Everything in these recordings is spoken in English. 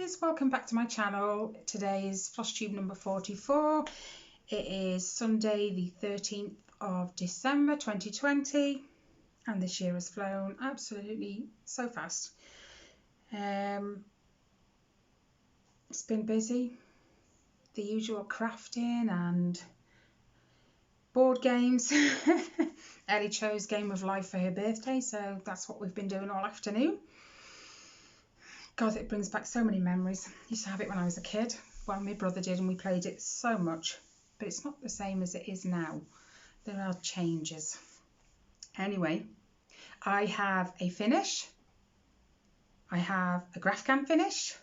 guys, welcome back to my channel. Today is Flosstube number 44. It is Sunday the 13th of December 2020 and this year has flown absolutely so fast. It's been busy, the usual crafting and board games. Ellie chose Game of Life for her birthday, so that's what we've been doing all afternoon. God, it brings back so many memories. I used to have it when I was a kid. Well, my brother did, and we played it so much. But it's not the same as it is now. There are changes. Anyway, I have a finish. I have a graphghan finish.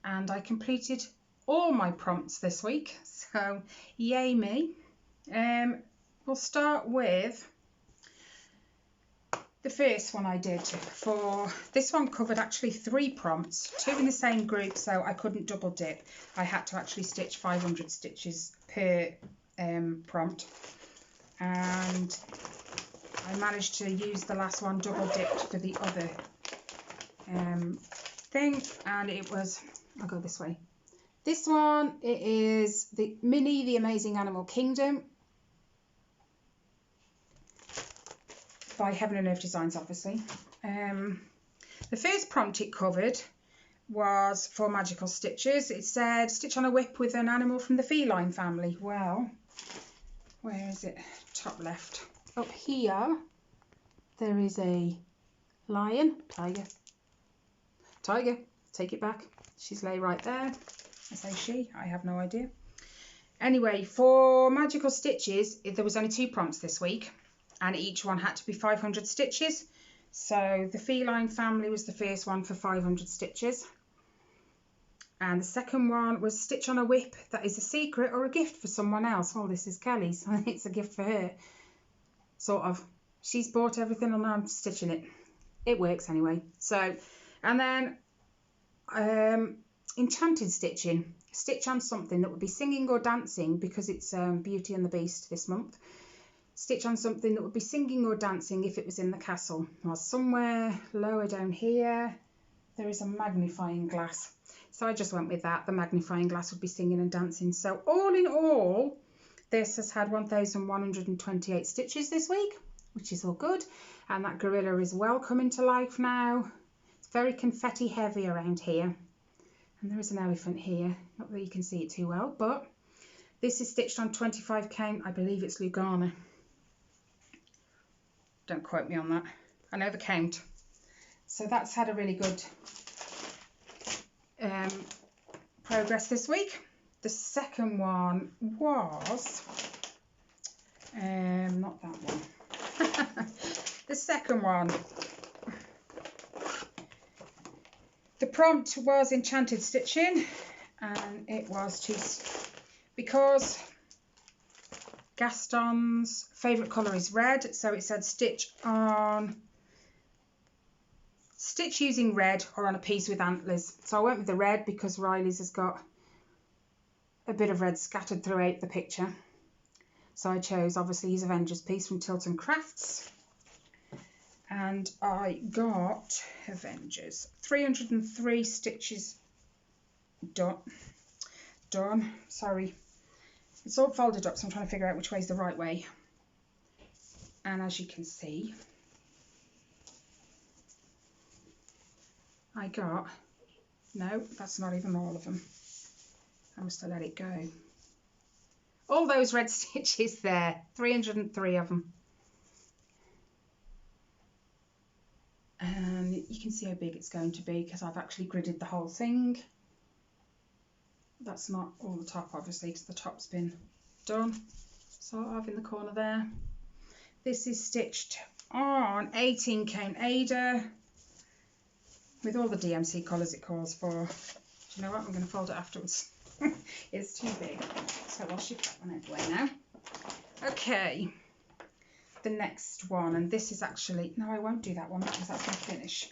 And I completed all my prompts this week. So, yay me. We'll start with the first one I did. For this one covered actually 3 prompts, 2 in the same group, so I couldn't double dip. I had to actually stitch 500 stitches per prompt, and I managed to use the last one double dipped for the other thing, and it was, I'll go this way. This one, it is the Mini The Amazing Animal Kingdom by Heaven and Earth Designs, obviously. The first prompt it covered was for magical stitches. It said stitch on a whip with an animal from the feline family. Well, where is it? Top left. Up here there is a lion, tiger, take it back. She's lay right there. I say she, I have no idea. Anyway, for magical stitches, there was only 2 prompts this week, and each one had to be 500 stitches. So the feline family was the first one for 500 stitches. And the second one was stitch on a whip that is a secret or a gift for someone else. Oh, this is Kelly's. It's a gift for her. Sort of. She's bought everything and I'm stitching it. It works anyway. So, and then enchanted stitching. Stitch on something that would be singing or dancing, because it's Beauty and the Beast this month. Stitch on something that would be singing or dancing if it was in the castle. Or somewhere lower down here there is a magnifying glass. So I just went with that. The magnifying glass would be singing and dancing. So all in all, this has had 1,128 stitches this week, which is all good. And that gorilla is well coming to life now. It's very confetti heavy around here. And there is an elephant here. Not that you can see it too well, but this is stitched on 25 count. I believe it's Lugana. Don't quote me on that. I know the count. So that's had a really good progress this week. The second one was not that one. The second one. The prompt was enchanted stitching, and it was to, because Gaston's favourite colour is red, so it said stitch using red or on a piece with antlers. So I went with the red because Riley's has got a bit of red scattered throughout the picture. So I chose obviously his Avengers piece from Tilton Crafts. And I got Avengers 303 stitches done. Sorry, it's all folded up, so I'm trying to figure out which way is the right way. And as you can see, I got, no, that's not even all of them. I must have let it go. All those red stitches there, 303 of them. And you can see how big it's going to be because I've actually gridded the whole thing. That's not all the top, obviously, because the top's been done, sort of, in the corner there. This is stitched on 18 count Ada with all the DMC colours it calls for. Do you know what? I'm going to fold it afterwards. It's too big. So I'll shift that one out of the way now. Okay. The next one, and this is actually, no, I won't do that one because that's my finish.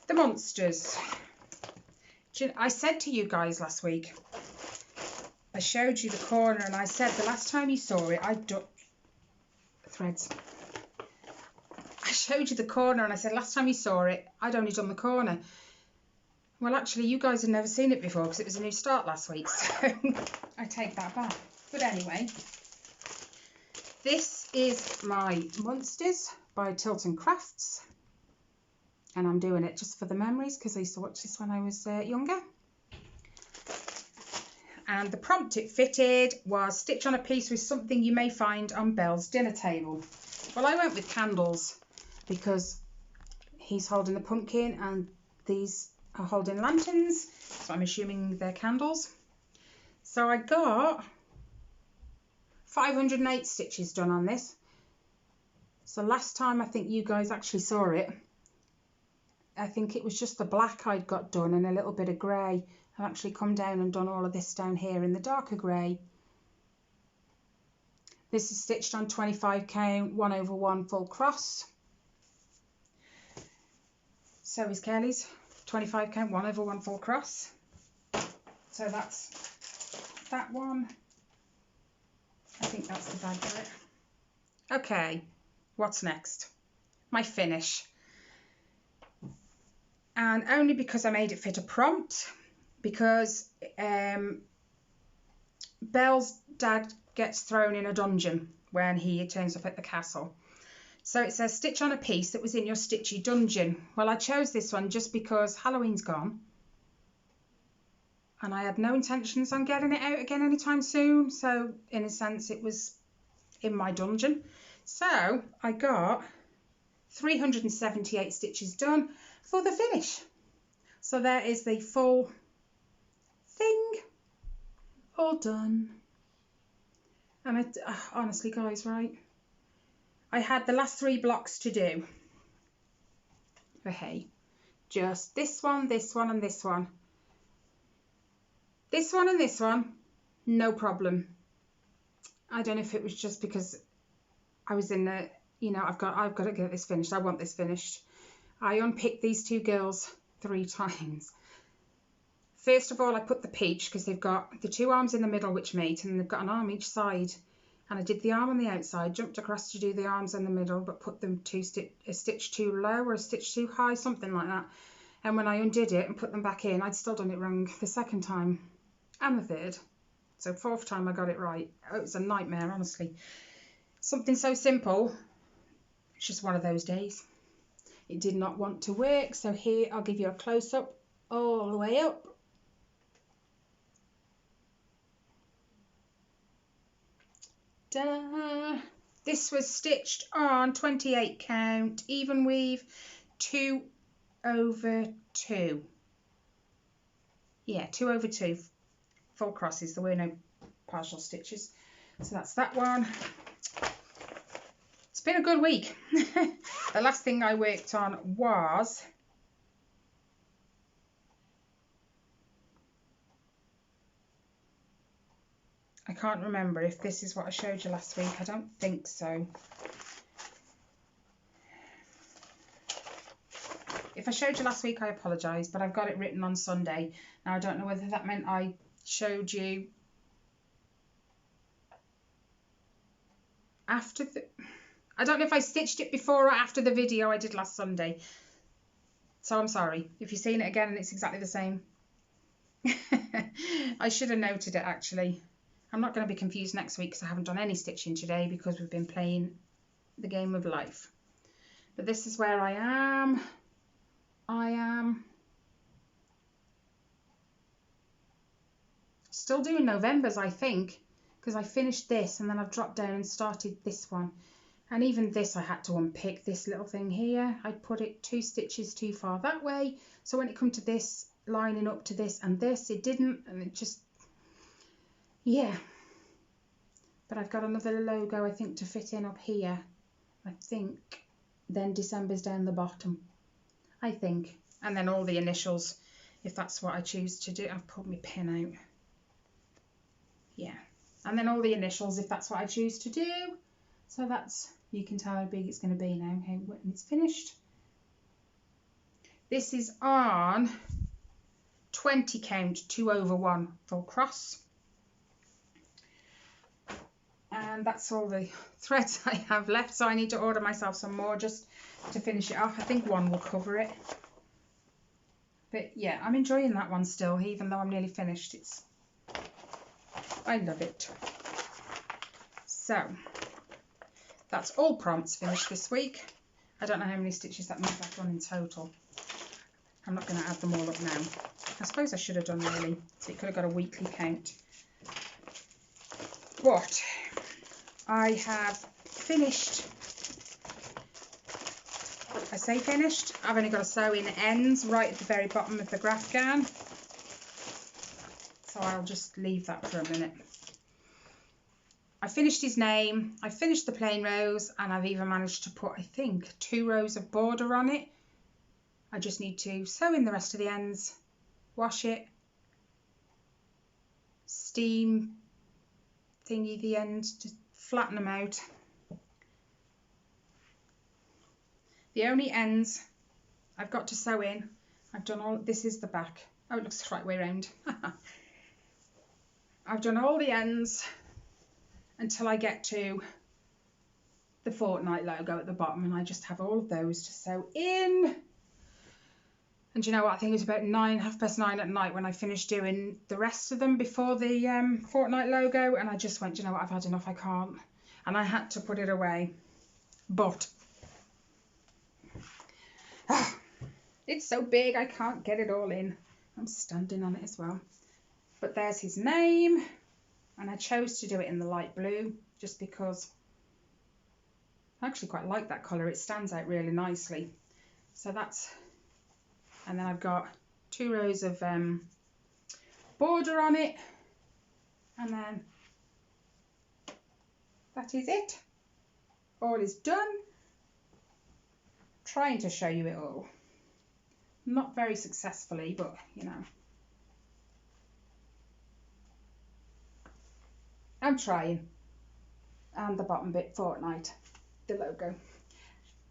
The Munsters. I said to you guys last week, I showed you the corner and I said the last time you saw it, I ducked threads. I showed you the corner and I said last time you saw it, I'd only done the corner. Well, actually, you guys had never seen it before because it was a new start last week, so I take that back. But anyway, this is my Munsters by Tilton Crafts, and I'm doing it just for the memories because I used to watch this when I was younger. And the prompt it fitted was stitch on a piece with something you may find on Belle's dinner table. Well, I went with candles because he's holding the pumpkin and these are holding lanterns, so I'm assuming they're candles. So I got 508 stitches done on this. So last time I think you guys actually saw it, I think it was just the black I'd got done and a little bit of grey. I've actually come down and done all of this down here in the darker grey. This is stitched on 25 count 1/1 full cross. So is Kelly's 25 count 1/1 full cross. So that's that one. I think that's the bag of it. Okay, what's next? My finish. And only because I made it fit a prompt, because Belle's dad gets thrown in a dungeon when he turns up at the castle. So it says stitch on a piece that was in your stitchy dungeon. Well, I chose this one just because Halloween's gone and I had no intentions on getting it out again anytime soon. So in a sense it was in my dungeon. So I got 378 stitches done for the finish. So there is the full thing all done. And honestly guys, right, I had the last 3 blocks to do. But hey, just this one, this one and this one. This one and this one, no problem. I don't know if it was just because I was in the, you know, I've got to get this finished. I want this finished. I unpicked these 2 girls 3 times. First of all, I put the peach because they've got the 2 arms in the middle which meet and they've got an arm each side. And I did the arm on the outside, jumped across to do the arms in the middle, but put them a stitch too low or a stitch too high, something like that. And when I undid it and put them back in, I'd still done it wrong the 2nd time and the 3rd. So 4th time I got it right. It was a nightmare, honestly. Something so simple, it's just one of those days. It did not want to work. So here, I'll give you a close-up all the way up. Ta-da! This was stitched on 28 count, even weave, 2/2. Yeah, 2/2 full crosses. There were no partial stitches. So that's that one. It's been a good week. The last thing I worked on was I can't remember if this is what I showed you last week. I don't think so. If I showed you last week, I apologise, but I've got it written on Sunday. Now, I don't know whether that meant I showed you after the... I don't know if I stitched it before or after the video I did last Sunday. So I'm sorry if you've seen it again and it's exactly the same. I should have noted it, actually. I'm not going to be confused next week because I haven't done any stitching today because we've been playing the game of life. But this is where I am. I am still doing November's, I think, because I finished this and then I've dropped down and started this one. And even this I had to unpick this little thing here. I put it 2 stitches too far that way. So when it come to this, lining up to this and this, it didn't, and it just... yeah, but I've got another logo I think to fit in up here, I think, then December's down the bottom, I think, and then all the initials if that's what I choose to do. I've pulled my pin out, yeah, and then all the initials if that's what I choose to do. So that's, you can tell how big it's going to be now when it's finished. This is on 20 count 2/1 full cross. And that's all the threads I have left, so I need to order myself some more just to finish it off. I think one will cover it. But yeah, I'm enjoying that one still, even though I'm nearly finished. I love it. So that's all prompts finished this week. I don't know how many stitches that means I've done in total. I'm not going to add them all up now. I suppose I should have done really, so you could have got a weekly count. But I have finished. I say finished, I've only got to sew in ends right at the very bottom of the graphghan. So I'll just leave that for a minute. I finished his name, I finished the plain rows, and I've even managed to put, I think, 2 rows of border on it. I just need to sew in the rest of the ends, wash it, steam thingy the ends, just flatten them out. The only ends I've got to sew in, I've done all, this is the back. Oh, it looks the right way around. I've done all the ends until I get to the fortnight logo at the bottom, and I just have all of those to sew in. And you know what, I think it was about 9:30 at night when I finished doing the rest of them before the fortnight logo, and I just went, you know what, I've had enough, I can't. And I had to put it away. But it's so big I can't get it all in. I'm standing on it as well. But there's his name, and I chose to do it in the light blue just because I actually quite like that colour. It stands out really nicely. So that's, and then I've got 2 rows of border on it, and then that is it. All is done. Trying to show you it all. Not very successfully, but you know, I'm trying. And the bottom bit, fortnight, the logo.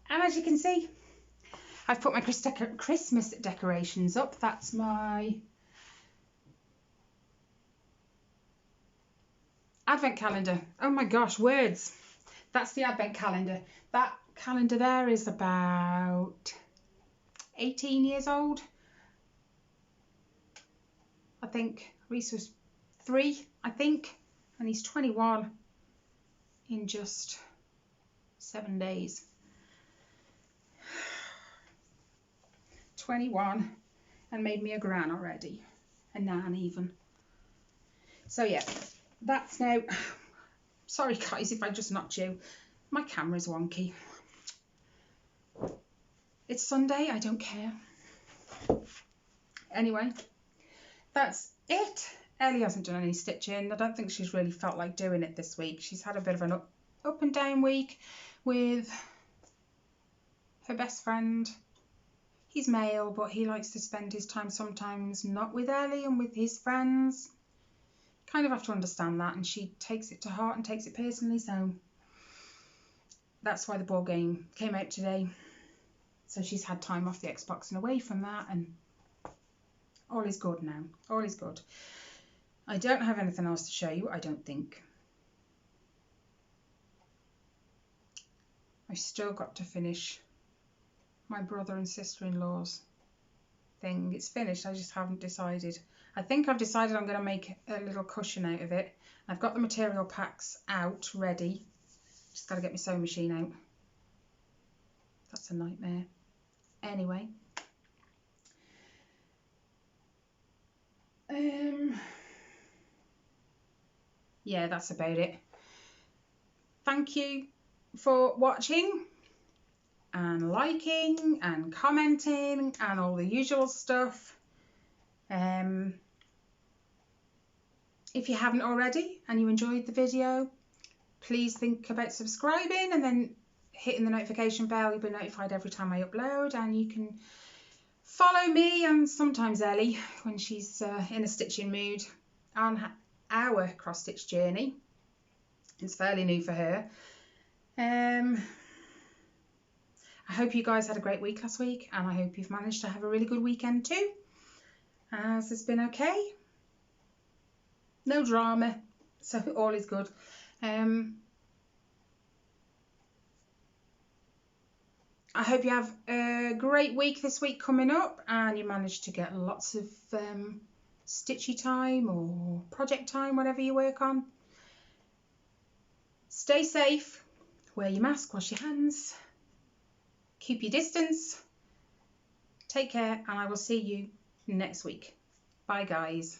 And as you can see, I've put my Christmas decorations up. That's my advent calendar. Oh my gosh, words. That's the advent calendar. That calendar there is about 18 years old. I think Reese was 3, I think, and he's 21 in just 7 days. 21, and made me a gran already, a nan even. So yeah, that's now. Sorry guys if I just knocked you. My camera's wonky. It's Sunday, I don't care. Anyway, that's it. Ellie hasn't done any stitching. I don't think she's really felt like doing it this week. She's had a bit of an up and down week with her best friend. He's male, but he likes to spend his time sometimes not with Ellie and with his friends. Kind of have to understand that, and she takes it to heart and takes it personally, so that's why the board game came out today. So she's had time off the Xbox and away from that, and all is good now. All is good. I don't have anything else to show you, I don't think. I've still got to finish my brother and sister-in-law's thing. It's finished, I just haven't decided. I think I've decided I'm going to make a little cushion out of it. I've got the material packs out ready. Just got to get my sewing machine out. That's a nightmare. Anyway. Yeah, that's about it. Thank you for watching and liking and commenting and all the usual stuff. If you haven't already and you enjoyed the video, please think about subscribing and then hitting the notification bell. You'll be notified every time I upload, and you can follow me and sometimes Ellie when she's in a stitching mood on our cross stitch journey. It's fairly new for her. I hope you guys had a great week last week, and I hope you've managed to have a really good weekend too. As it's been okay. No drama, so all is good. I hope you have a great week this week coming up, and you manage to get lots of stitchy time or project time, whatever you work on. Stay safe, wear your mask, wash your hands, keep your distance, take care, and I will see you next week. Bye guys.